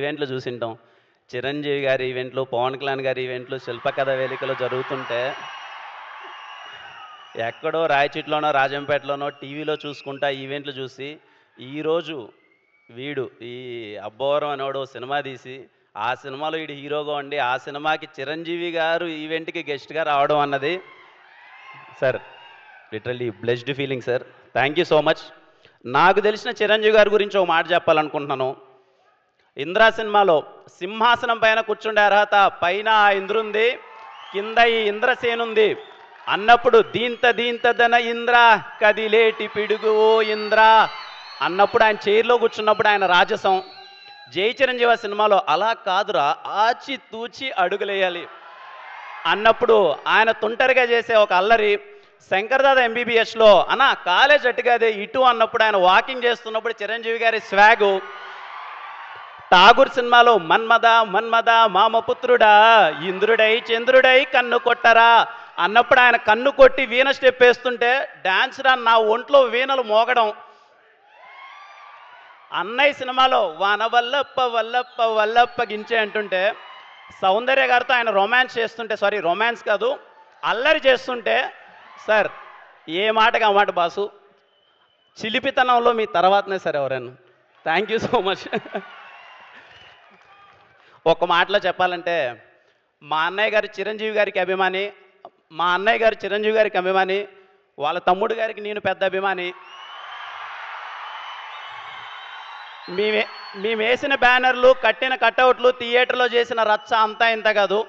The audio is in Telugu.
ఈవెంట్లు చూసింటాం. చిరంజీవి గారి ఈవెంట్లు, పవన్ కళ్యాణ్ గారి ఈవెంట్లు, శిల్పకథ వేదికలో జరుగుతుంటే ఎక్కడో రాయచీట్లోనో రాజంపేటలోనో టీవీలో చూసుకుంటా ఈవెంట్లు చూసి ఈరోజు వీడు ఈ అబ్బోరం అనేవాడు సినిమా తీసి ఆ సినిమాలో వీడు హీరోగా ఉండి ఆ సినిమాకి చిరంజీవి గారు ఈవెంట్కి గెస్ట్గా రావడం అన్నది sir literally blessed feeling sir. Thank you so much. నాకు తెలిసిన చిరంజీవి గారి గురించి ఒక మాట చెప్పాలనుకుంటున్నాను. ఇంద్రా సినిమాలో సింహాసనం పైన కూర్చుండే అర్హత పైన ఆ ఇంద్రుంది, కింద ఈ ఇంద్రసేనుంది అన్నప్పుడు దీంతదన ఇంద్ర కదిలేటి పిడుగు ఓ ఇంద్ర అన్నప్పుడు ఆయన చైర్లో కూర్చున్నప్పుడు ఆయన రాజసం. జై చిరంజీవి సినిమాలో అలా కాదురా ఆచి తూచి అడుగులేయాలి అన్నప్పుడు ఆయన తుంటరిగా చేసే ఒక అల్లరి. శంకర్దాద ఎంబీబీఎస్లో అన్న కాలేజ్ అట్టుగాదే ఇటు అన్నప్పుడు ఆయన వాకింగ్ చేస్తున్నప్పుడు చిరంజీవి గారి స్వాగు. ఠాగూర్ సినిమాలో మన్మద మన్మద మామపుత్రుడా ఇంద్రుడై చంద్రుడై కన్ను కొట్టరా అన్నప్పుడు ఆయన కన్ను కొట్టి వీణ స్టెప్ వేస్తుంటే డాన్స్ రా నా ఒంట్లో వీణలు మోగడం. అన్నయ్య సినిమాలో వాన వల్లప్ప వల్లప్ప వల్లప్ప గించే అంటుంటే సౌందర్య గారితో ఆయన రొమాన్స్ చేస్తుంటే, సారీ రొమాన్స్ కాదు అల్లరి చేస్తుంటే, సార్ ఏ మాటగా ఆ మాట బాసు, చిలిపితనంలో మీ తర్వాతనే సార్ ఎవరైనా. Thank you so much. ఒక మాటలో చెప్పాలంటే మా అన్నయ్య గారు చిరంజీవి గారికి అభిమాని, మా అన్నయ్య గారు చిరంజీవి గారికి అభిమాని, వాళ్ళ తమ్ముడు గారికి నేను పెద్ద అభిమాని. మేము వేసిన బ్యానర్లు, కట్టిన కట్అవుట్లు, థియేటర్లో చేసిన రచ్చ అంతా ఇంత కాదు.